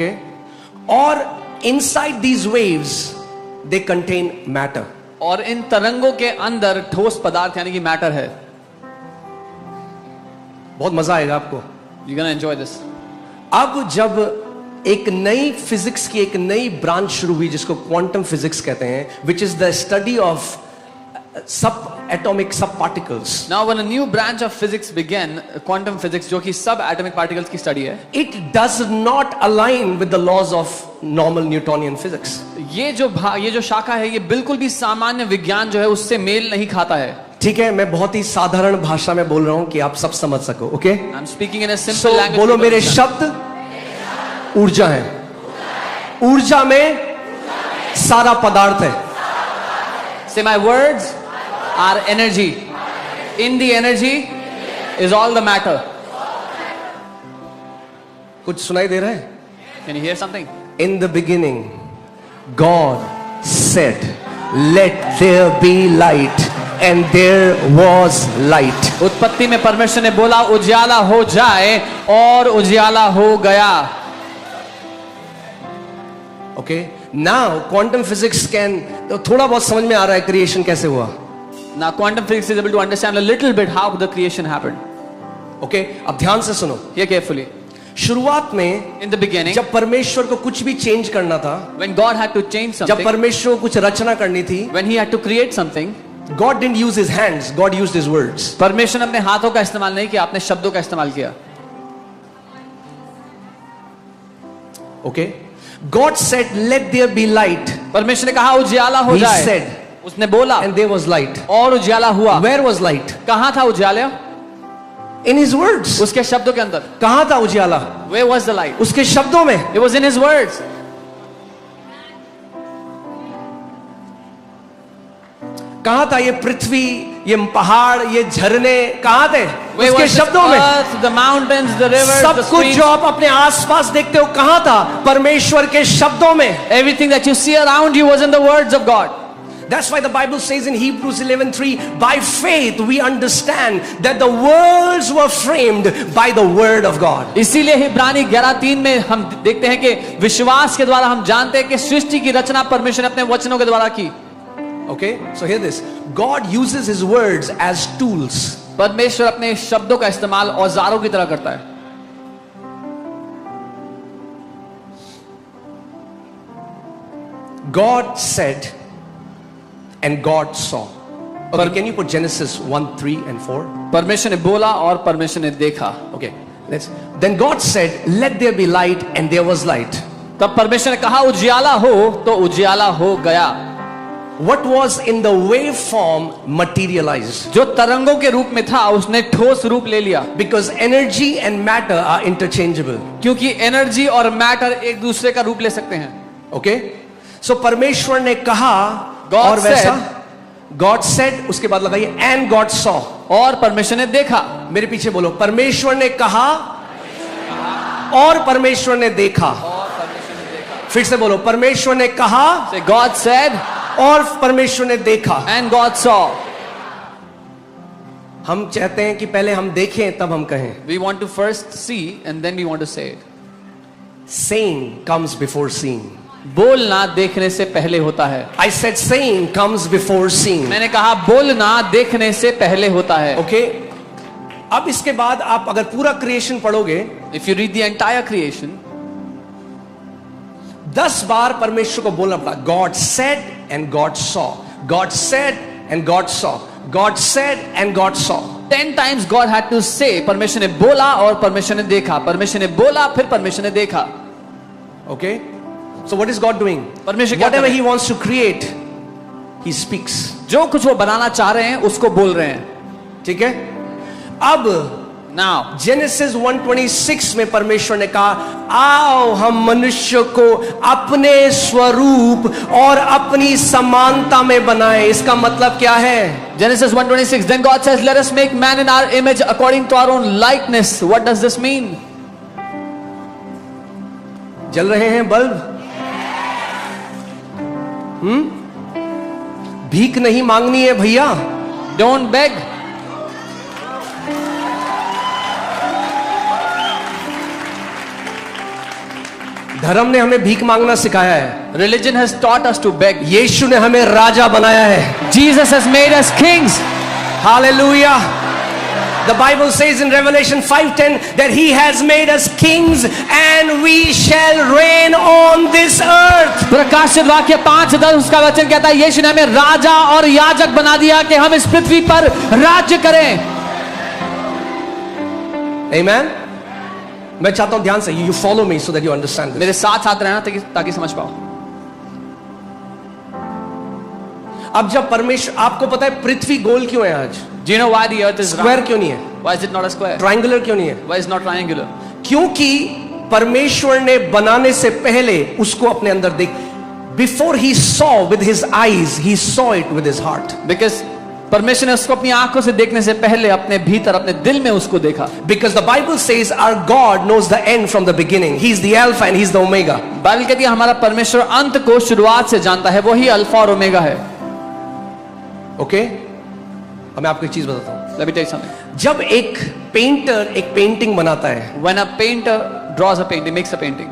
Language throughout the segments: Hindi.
Okay? Or inside these waves they contain matter. और इन तरंगों के अंदर ठोस पदार्थ यानी कि मैटर है. बहुत मजा आएगा आपको. You're gonna enjoy this. अब जब एक नई फिजिक्स की एक नई ब्रांच शुरू हुई जिसको क्वांटम फिजिक्स कहते हैं, which is the study of सब एटॉमिक सब particles. Now when a new branch of physics began, quantum physics, जो कि सब एटॉमिक पार्टिकल्स की स्टडी है, it does not align with the laws of normal Newtonian physics. ये जो शाखा है ये बिल्कुल भी सामान्य विज्ञान जो है उससे मेल नहीं खाता है. ठीक है, मैं बहुत ही साधारण भाषा में बोल रहा हूं कि आप सब समझ सको. Okay, I'm speaking in a simple language. बोलो, मेरे शब्द ऊर्जा है. ऊर्जा में सारा पदार्थ है. Say my words are energy. In the energy is all the matter. कुछ सुनाई दे रहा है? Can you hear something? In the beginning, God said, "Let there be light," and there was light. उत्पत्ति में परमेश्वर ने बोला उजियाला हो जाए और उजियाला हो गया. Okay, now quantum physics can, थोड़ा बहुत समझ में आ रहा है क्रिएशन कैसे हुआ. Now quantum physics is able to understand a little bit how the creation happened. Okay, अब ध्यान से सुनो. Hear carefully. शुरुआत में In the beginning, जब परमेश्वर को कुछ भी चेंज करना था, when God had to change जब something, परमेश्वर को कुछ रचना करनी थी, when he had to create something, God didn't use his hands, God used his words. परमेश्वर ने अपने हाथों का इस्तेमाल नहीं किया, अपने शब्दों का इस्तेमाल किया. Okay, God said, "Let there be light," परमेश्वर ने कहा उजियाला हो He जाए. said, उसने बोला and there was light. और उजियाला हुआ. Where was light? कहां था उजियाला? In his words. उसके शब्दों के अंदर. कहां था उजियाला? Where was the light? उसके शब्दों में. It was in his words. कहां था ये पृथ्वी, ये पहाड़, ये झरने कहां थे? Where उसके was the शब्दों में. earth, the mountains, the rivers, सब the कुछ streams, जो आप अपने आसपास देखते हो कहां था? परमेश्वर के शब्दों में. everything that you see around you was in the words of God. That's why the Bible says in Hebrews 11:3, by faith we understand that the worlds were framed by the word of God. इसीलिए इब्रानी 11:3 में हम देखते हैं कि विश्वास के द्वारा हम जानते हैं कि सृष्टि की रचना परमेश्वर ने अपने वचनों के द्वारा की. Okay, so hear this. God uses his words as tools. परमेश्वर अपने शब्दों का इस्तेमाल औजारों की तरह करता है. God said and God saw. Okay, can you put Genesis 1:3 and 4? परमेश्वर ने बोला और परमेश्वर ने देखा. Okay, then God said, "Let there be light," and there was light. तब परमेश्वर ने कहा उजियाला हो तो उजियाला हो गया. What was in the waveform materialized. जो तरंगों के रूप में था उसने ठोस रूप ले लिया. Because energy and matter are interchangeable. क्योंकि एनर्जी और मैटर एक दूसरे का रूप ले सकते हैं. Okay, so परमेश्वर ने कहा God और वैसा. said, God said, उसके बाद लगाइए and God saw. और परमेश्वर ने देखा. मेरे पीछे बोलो, परमेश्वर ने कहा और परमेश्वर ने देखा. फिर से बोलो, परमेश्वर ने कहा Say God said और परमेश्वर ने देखा. and God saw. हम चाहते हैं कि पहले हम देखें तब हम कहें. We want to first see and then we want to say it. Saying comes before seeing. बोलना देखने से पहले होता है. I said saying comes before seeing. मैंने कहा बोलना देखने से पहले होता है. Okay, अब इसके बाद आप अगर पूरा क्रिएशन पढ़ोगे, If you read the entire creation, 10 बार परमेश्वर को बोलना पड़ा. God said and God saw. God said and God saw. God said and God saw. 10 times God had to say. परमेश्वर ने बोला और परमेश्वर ने देखा. परमेश्वर ने बोला फिर परमेश्वर ने देखा. Okay, so what is God doing? परमेश्वर क्या कर Whatever रहे he हैं? wants to create, he speaks. जो कुछ वो बनाना चाह रहे हैं उसको बोल रहे हैं. ठीक है. अब Now जेनेसिस 1:26 में परमेश्वर ने कहा, आओ हम मनुष्य को अपने स्वरूप और अपनी समानता में बनाएं. इसका मतलब क्या है? Genesis 1:26, then God says, let us make man in our image according to our own likeness. What does this mean? जल रहे हैं बल्ब? भीख नहीं मांगनी है भैया. Don't beg. धर्म ने हमें भीख मांगना सिखाया है, Religion has taught us to beg. यीशु ने हमें राजा बनाया है। Jesus has made us kings. Hallelujah. The Bible says in Revelation 5:10 that he has made us kings and we shall reign on this earth. प्रकाशित वाक्य 5:10 उसका वचन कहता है यीशु ने हमें राजा और याजक बना दिया कि हम इस पृथ्वी पर राज्य करें। Amen. मैं चाहता हूं ध्यान से you follow me so that you understand this. मेरे साथ साथ रहना ताकि समझ पाओ। अब जब परमेश्वर, आपको पता है पृथ्वी गोल क्यों है आज? Do you know why the earth is square round? क्यों नहीं है? Why is it not a square? Triangular क्यों नहीं है? Why is it not triangular? क्योंकि परमेश्वर ने बनाने से पहले उसको अपने अंदर देख, before he saw with his eyes he saw it with his heart. Because परमेश्वर ने उसको अपनी आंखों से देखने से पहले अपने भीतर अपने दिल में उसको देखा। Because the Bible says our God knows the end from the beginning. He is the Alpha and He is the Omega. Bible कहती है हमारा परमेश्वर अंत को शुरुआत से जानता है, वही अल्फा और ओमेगा है। ओके? अब मैं आपको एक चीज बताता हूं। Let me tell you something. जब एक पेंटर एक पेंटिंग बनाता है, When a painter draws a painting, makes a painting,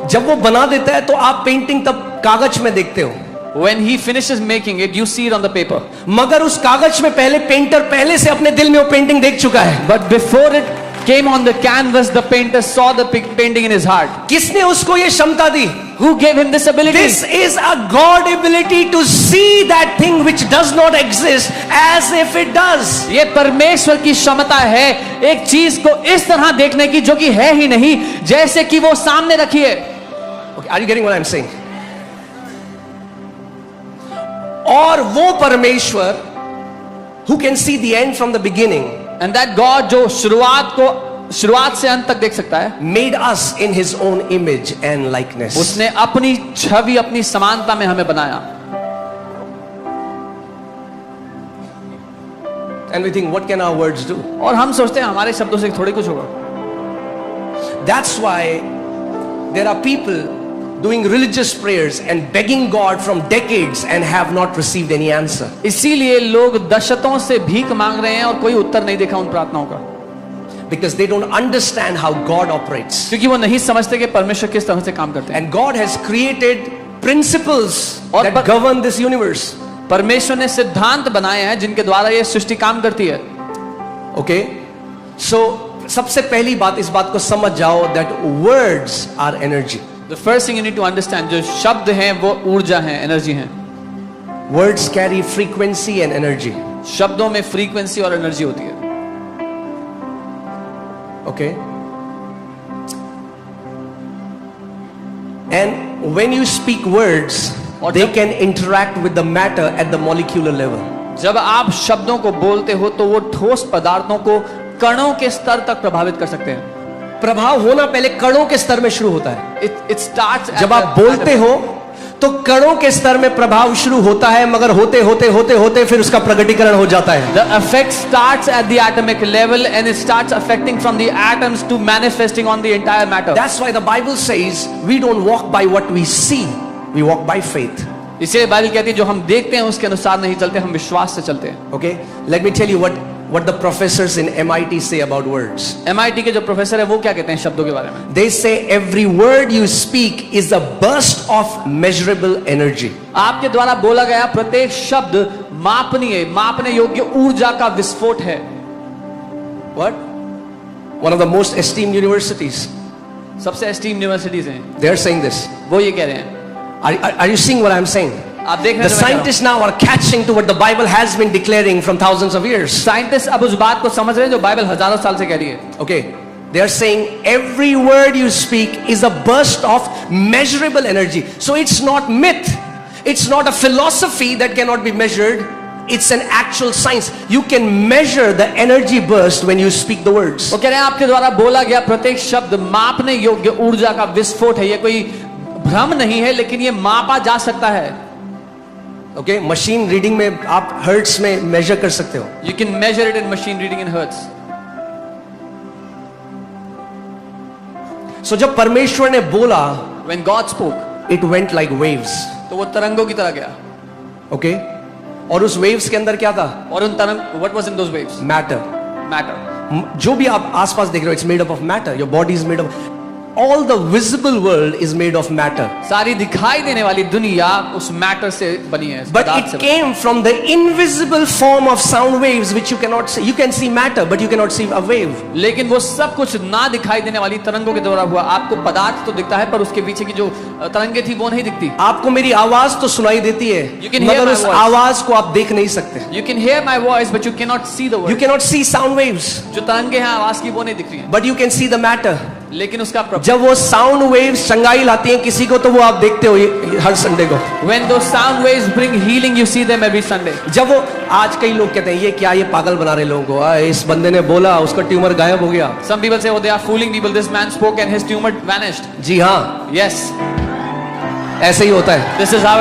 जब वो बना देता है तो आप पेंटिंग तब कागज में देखते हो, when he finishes making it, you see it on the paper. मगर उस कागज में पहले पेंटर पहले से अपने दिल में वो पेंटिंग देख चुका है। But before it came on the canvas, the painter saw the painting in his heart. किसने उसको ये क्षमता दी? Who gave him this ability? This is a God ability to see that thing which does not exist as if it does. ये परमेश्वर की क्षमता है एक चीज को इस तरह देखने की जो कि है ही नहीं, जैसे कि वो सामने रखी है। Okay, are you getting what I'm saying? और वो परमेश्वर who can see the end from the beginning, And that God जो शुरुआत से अंत तक देख सकता है, made us in His own image and likeness. उसने अपनी छवि अपनी समानता में हमें बनाया। And we think, what can our words do? और हम सोचते हैं हमारे शब्दों से थोड़ी कुछ होगा। That's why there are people doing religious prayers and begging God from decades and have not received any answer. इसीलिए लोग दशकों से भीख मांग रहे हैं और कोई उत्तर नहीं देखा उन प्रार्थनाओं का, Because they don't understand how God operates. क्योंकि वो नहीं समझते कि परमेश्वर किस तरह से काम करते हैं। And God has created principles और that govern this universe. परमेश्वर ने सिद्धांत बनाए हैं जिनके द्वारा ये सृष्टि काम करती है। Okay? So, सबसे पहली बात इस बात को समझ जाओ that words are energy. The first thing you need to understand, जो शब्द हैं वो ऊर्जा है, एनर्जी है। Words carry frequency and energy. शब्दों में फ्रीक्वेंसी और एनर्जी होती है। Okay? And when you speak words, और they जब- can interact with the matter at the molecular level. जब आप शब्दों को बोलते हो तो वो ठोस पदार्थों को कणों के स्तर तक प्रभावित कर सकते हैं। प्रभाव होना पहले कणों के स्तर में शुरू होता है। It starts at जब the आप बोलते atom. हो तो कणों के स्तर में प्रभाव शुरू होता है, मगर होते होते होते होते फिर उसका प्रकटीकरण हो जाता है। The effect starts at the atomic level and it starts affecting from the atoms to manifesting on the entire matter. That's why the Bible says we don't walk by what we see, we walk by faith. इसलिए बाइबल कहती है जो हम देखते हैं उसके अनुसार नहीं चलते, हम विश्वास से चलते हैं। Okay? Let me tell you what the professors in MIT say about words. MIT के जो प्रोफेसर है वो क्या कहते हैं शब्दों के बारे में? They say every word you speak is a burst of measurable energy. आपके द्वारा बोला गया प्रत्येक शब्द मापने योग्य ऊर्जा का विस्फोट है। What? One of the most esteemed universities. सबसे एस्टीम यूनिवर्सिटीज हैं, They are saying this. वो ये कह रहे हैं। Are you seeing what I'm saying? आप देख रहे The हैं जो मैं कह रहा हूं? scientists now are catching to what the Bible has been declaring from thousands of years. Scientist अब उस बात को समझ रहे हैं जो बाइबल हजारों साल से कह रही है। Okay, they are saying every word you speak is a burst of measurable energy. So it's not myth. It's not a philosophy that cannot be measured. It's an actual science. You can measure the energy burst when you speak the words. वो कह रहे हैं आपके द्वारा बोला गया प्रत्येक शब्द मापने योग्य ऊर्जा का विस्फोट है। ये कोई भ्रम नहीं है, लेकिन ये मापा जा सकता है। Okay, machine reading में आप hertz में measure कर सकते हो. You can measure it in machine reading in hertz. So जब परमेश्वर ने बोला, When God spoke, it went like waves. तो वो तरंगों की तरह गया। Okay? और उस waves के अंदर क्या था? और उन तरंग, what was in those waves? Matter. Matter. जो भी आप आसपास देख रहे हो, it's made up of matter. Your body is made up. all the visible world is made of matter. सारी दिखाई देने वाली दुनिया उस मैटर से बनी है, But पदार्थ it से बनी। came from the invisible form of sound waves which you cannot see. You can see matter, but you cannot see a wave. लेकिन वो सब कुछ ना दिखाई देने वाली तरंगों के द्वारा हुआ। आपको पदार्थ तो दिखता है पर उसके पीछे की जो तरंगे थी वो नहीं दिखती। आपको मेरी आवाज तो सुनाई देती है, You can hear मगर my उस voice. आवाज को आप देख नहीं सकते. You can hear my voice but you cannot see the You word. cannot see sound waves, जो तरंगे हैं आवाज की वो नहीं दिख रही हैं, but you can see the matter. लेकिन उसका जब वो साउंड वेव्स चंगाई लाती हैं किसी को, तो वो आप देखते हो ये हर संडे को. When those sound waves bring healing, you see them every Sunday. जब वो, आज कई लोग कहते हैं ये क्या, ये पागल बना रहे लोगों को, इस बंदे ने बोला उसका ट्यूमर गायब हो गया. Some people say, oh, they are fooling people. This man spoke and his tumor vanished. जी हाँ, Yes, ऐसे ही होता है. this is how